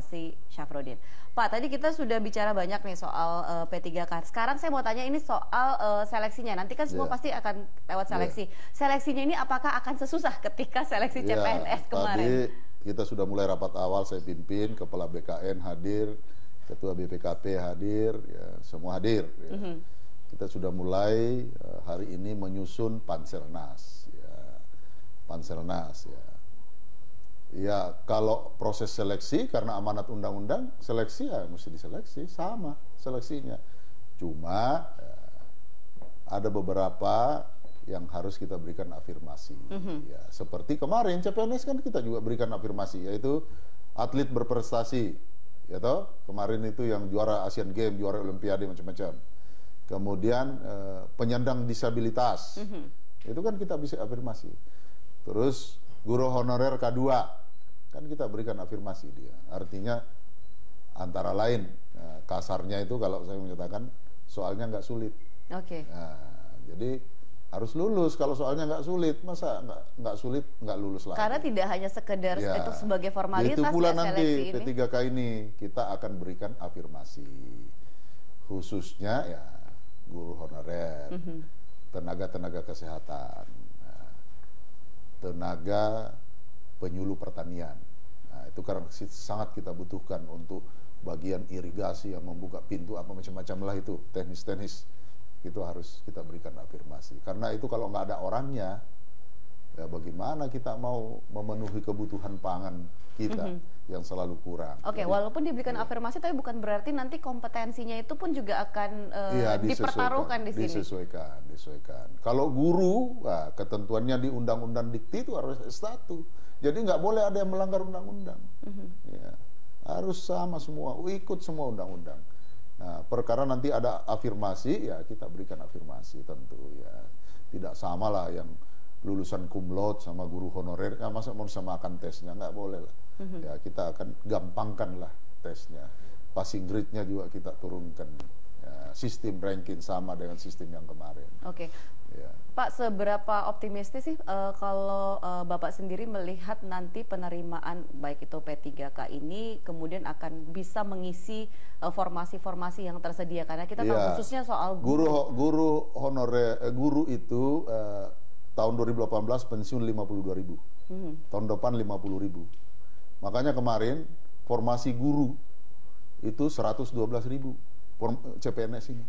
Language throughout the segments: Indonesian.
Kasih Syafruddin. Pak, tadi kita sudah bicara banyak nih soal P3K. Sekarang saya mau tanya ini soal seleksinya. Nanti kan semua pasti akan lewat seleksi. Seleksinya ini apakah akan sesusah ketika seleksi CPNS kemarin? Tadi kita sudah mulai rapat awal, saya pimpin, Kepala BKN hadir, Ketua BPKP hadir, ya, semua hadir. Ya. Kita sudah mulai hari ini menyusun Panselnas, ya. Panselnas, ya. Ya, kalau proses seleksi karena amanat undang-undang, seleksi ya mesti diseleksi, sama seleksinya. Cuma ada beberapa yang harus kita berikan afirmasi. Ya, seperti kemarin CPNS kan kita juga berikan afirmasi, yaitu atlet berprestasi. Ya toh, kemarin itu yang juara Asian Games, juara Olimpiade macam-macam. Kemudian penyandang disabilitas. Itu kan kita bisa afirmasi. Terus guru honorer K2 kan kita berikan afirmasi dia. Artinya antara lain kasarnya itu kalau saya menyatakan soalnya nggak sulit. Oke. Nah, jadi harus lulus. Kalau soalnya nggak sulit, masa nggak sulit nggak lulus lagi. Karena tidak hanya sekedar itu sebagai formalitas. Itu pula ya, nanti ini. P3K ini kita akan berikan afirmasi, khususnya ya guru honorer, tenaga-tenaga kesehatan, tenaga penyuluh pertanian. Nah, itu karena sangat kita butuhkan untuk bagian irigasi yang membuka pintu apa macam-macam lah itu, teknis-teknis. Itu harus kita berikan afirmasi. Karena itu kalau nggak ada orangnya, ya bagaimana kita mau memenuhi kebutuhan pangan kita yang selalu kurang. Oke, walaupun diberikan afirmasi, tapi bukan berarti nanti kompetensinya itu pun juga akan dipertaruhkan di sini. Disesuaikan. Kalau guru, ketentuannya di Undang-Undang Dikti itu harus S1. Jadi nggak boleh ada yang melanggar undang-undang. Ya, harus sama semua, ikut semua undang-undang. Nah, perkara nanti ada afirmasi, ya kita berikan afirmasi tentu ya. Tidak sama lah yang lulusan cum laude sama guru honorer, masa mau samakan tesnya, nggak boleh lah. Ya kita akan gampangkan lah tesnya. Passing grade-nya juga kita turunkan. Ya, sistem ranking sama dengan sistem yang kemarin. Oke. Ya. Pak, seberapa optimistis sih kalau Bapak sendiri melihat nanti penerimaan baik itu P3K ini kemudian akan bisa mengisi formasi-formasi yang tersedia, karena kita tahu khususnya soal guru honorer, guru itu tahun 2018 pensiun 52.000, tahun depan 50.000. Makanya kemarin formasi guru itu 112.000 CPNS ini.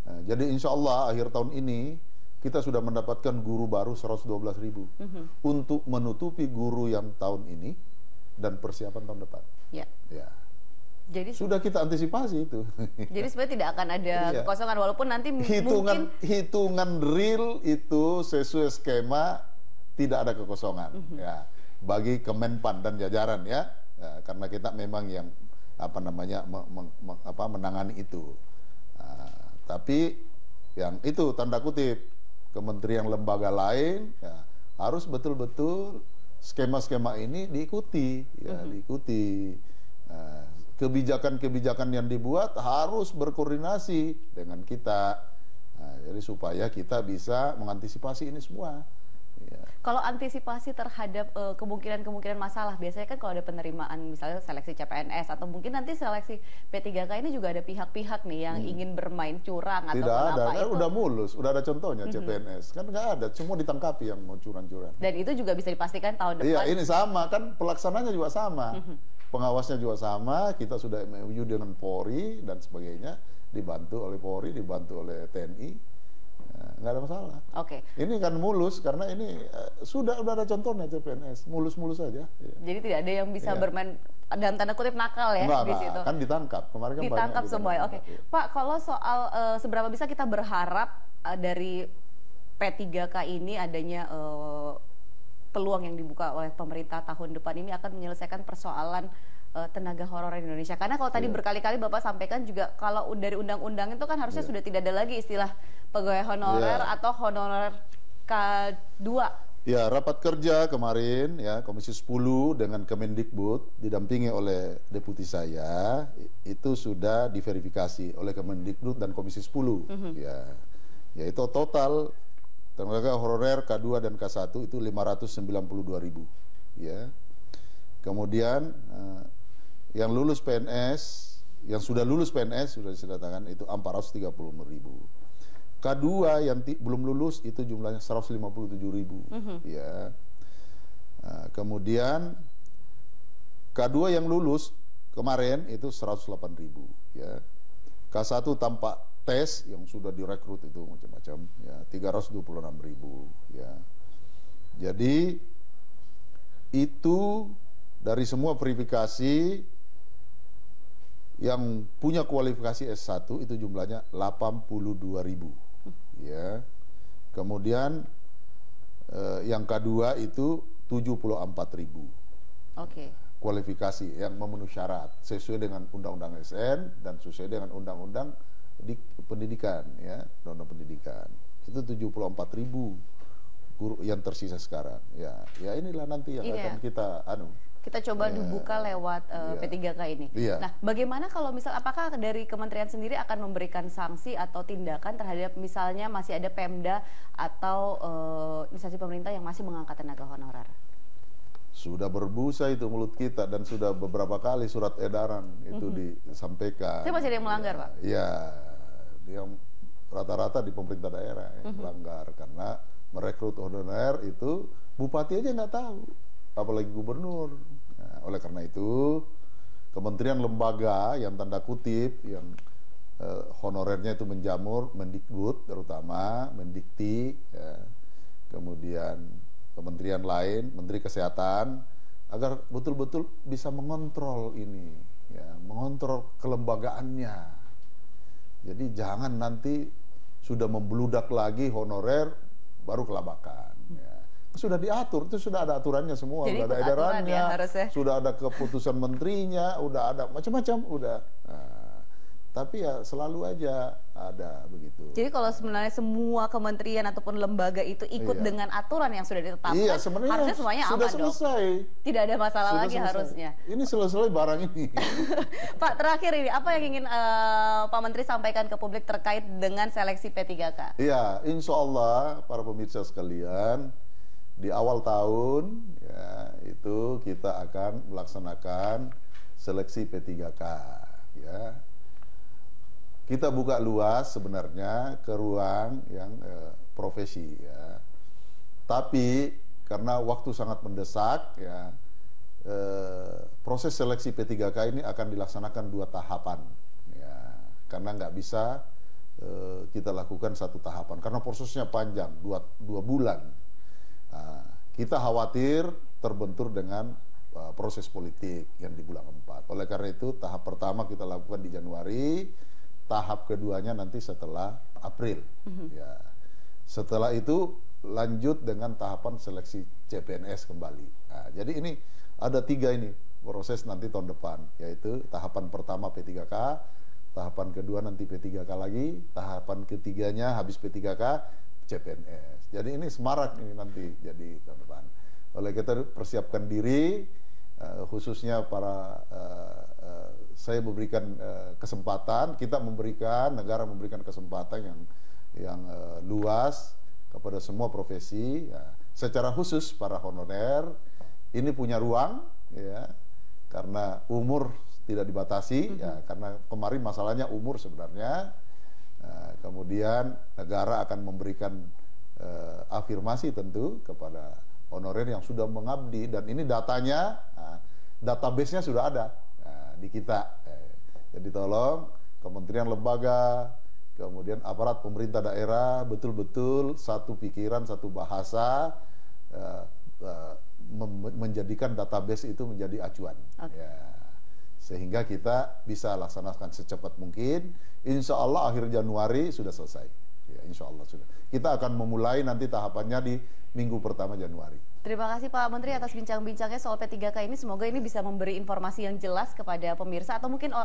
Nah, jadi insya Allah akhir tahun ini kita sudah mendapatkan guru baru 112.000 untuk menutupi guru yang tahun ini dan persiapan tahun depan. Ya. Jadi sudah kita antisipasi itu. Jadi sebenarnya tidak akan ada kekosongan, walaupun nanti hitungan real itu sesuai skema, tidak ada kekosongan. Ya, bagi Kemenpan dan jajaran ya, karena kita memang yang menangani itu. Tapi yang itu tanda kutip kementerian lembaga lain ya, harus betul-betul skema-skema ini diikuti, ya, diikuti. Kebijakan-kebijakan yang dibuat harus berkoordinasi dengan kita, jadi supaya kita bisa mengantisipasi ini semua. Ya. Kalau antisipasi terhadap kemungkinan-kemungkinan masalah, biasanya kan kalau ada penerimaan misalnya seleksi CPNS atau mungkin nanti seleksi P3K ini juga ada pihak-pihak nih yang ingin bermain curang atau apa itu. Udah mulus, udah ada contohnya CPNS. Kan nggak ada, semua ditangkapi yang mau curang-curang. Dan itu juga bisa dipastikan tahun depan. Iya, ini sama kan, pelaksananya juga sama. Pengawasnya juga sama, kita sudah MOU dengan Polri dan sebagainya, dibantu oleh Polri, dibantu oleh TNI. Nggak ada masalah. Oke. Ini kan mulus karena ini sudah ada contohnya CPNS, mulus-mulus saja. Jadi tidak ada yang bisa bermain dalam tanda kutip nakal ya di situ. Kan ditangkap. Kemarin kan ditangkap semua. Oke. Pak, kalau soal seberapa bisa kita berharap dari P3K ini adanya peluang yang dibuka oleh pemerintah tahun depan ini akan menyelesaikan persoalan tenaga honorer Indonesia, karena kalau tadi berkali-kali Bapak sampaikan juga kalau dari undang-undang itu kan harusnya sudah tidak ada lagi istilah pegawai honorer atau honorer K2. Ya, rapat kerja kemarin ya Komisi 10 dengan Kemendikbud didampingi oleh deputi saya itu sudah diverifikasi oleh Kemendikbud dan Komisi 10. Ya itu total tenaga honorer K2 dan K1 itu 592.000 ya. Kemudian yang lulus PNS, yang sudah lulus PNS sudah disertakan itu 435.000. K2 yang belum lulus itu jumlahnya 157.000. Ya. Nah, kemudian K2 yang lulus kemarin itu 108.000. Ya. K1 tanpa tes yang sudah direkrut itu macam-macam ya 326.000. Ya. Jadi itu dari semua verifikasi yang punya kualifikasi S1 itu jumlahnya 82.000. Ya. Kemudian yang K2 itu 74.000. Oke. Kualifikasi yang memenuhi syarat sesuai dengan Undang-Undang ASN dan sesuai dengan Undang-Undang Pendidikan ya, Undang-Undang Pendidikan. Itu 74.000 guru yang tersisa sekarang. Ya inilah nanti yang akan kita coba dibuka lewat P3K ini. Nah, bagaimana kalau apakah dari kementerian sendiri akan memberikan sanksi atau tindakan terhadap misalnya masih ada Pemda atau instansi pemerintah yang masih mengangkat tenaga honorer? Sudah berbusa itu mulut kita dan sudah beberapa kali surat edaran itu disampaikan. Tapi masih ada yang melanggar, Pak? Iya, yang rata-rata di pemerintah daerah yang melanggar karena merekrut honorer itu bupati aja nggak tahu, apalagi gubernur. Nah, oleh karena itu kementerian lembaga yang tanda kutip yang honorernya itu menjamur, Mendikbud terutama, Mendikti, ya. Kemudian kementerian lain, Menteri Kesehatan, agar betul-betul bisa mengontrol ini, ya, mengontrol kelembagaannya. Jadi jangan nanti sudah membludak lagi honorer baru kelabakan. Ya. Sudah diatur, itu sudah ada aturannya semua, jadi sudah ada edarannya, ya, sudah ada keputusan menterinya, udah ada macam-macam, udah. Nah, tapi ya selalu aja ada begitu. Jadi kalau sebenarnya semua kementerian ataupun lembaga itu ikut dengan aturan yang sudah ditetapkan, harusnya semuanya aman sudah selesai. Dong. Tidak ada masalah sudah lagi selesai. Harusnya. Ini selesai barang ini. Pak, terakhir ini apa yang ingin Pak Menteri sampaikan ke publik terkait dengan seleksi P3K? Iya, insya Allah para pemirsa sekalian, di awal tahun ya itu kita akan melaksanakan seleksi P3K. Ya. Kita buka luas sebenarnya ke ruang yang profesi ya. Tapi karena waktu sangat mendesak ya, proses seleksi P3K ini akan dilaksanakan 2 tahapan ya. Karena nggak bisa kita lakukan 1 tahapan karena prosesnya panjang 2 bulan. Nah, kita khawatir terbentur dengan proses politik yang di bulan 4. Oleh karena itu tahap pertama kita lakukan di Januari. Tahap keduanya nanti setelah April. Ya. Setelah itu lanjut dengan tahapan seleksi CPNS kembali. Nah, jadi ini ada 3 ini proses nanti tahun depan, yaitu tahapan pertama P3K, tahapan kedua nanti P3K lagi, tahapan ketiganya habis P3K CPNS. Jadi ini semarak ini nanti jadi tahun depan. Oleh kita persiapkan diri, khususnya para saya memberikan kesempatan, kita memberikan, negara memberikan kesempatan yang luas kepada semua profesi. Ya. Secara khusus para honorer ini punya ruang, ya, karena umur tidak dibatasi, ya, karena kemarin masalahnya umur sebenarnya. Nah, kemudian negara akan memberikan afirmasi tentu kepada honorer yang sudah mengabdi dan ini datanya, database-nya sudah ada. Di kita. Jadi tolong kementerian lembaga, kemudian aparat pemerintah daerah betul-betul satu pikiran, satu bahasa menjadikan database itu menjadi acuan. Ya. Sehingga kita bisa laksanakan secepat mungkin. Insya Allah akhir Januari sudah selesai. Ya, insya Allah sudah. Kita akan memulai nanti tahapannya di minggu pertama Januari. Terima kasih Pak Menteri atas bincang-bincangnya soal P3K ini. Semoga ini bisa memberi informasi yang jelas kepada pemirsa atau mungkin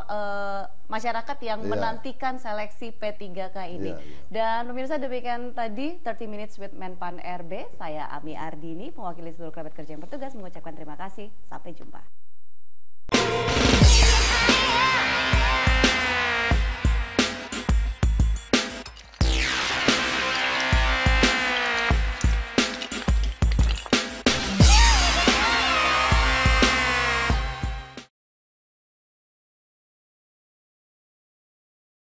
masyarakat yang menantikan seleksi P3K ini. Dan pemirsa, demikian tadi 30 Minutes with Menpan RB. Saya Ami Ardini, mewakili seluruh kerabat kerja yang bertugas, mengucapkan terima kasih. Sampai jumpa.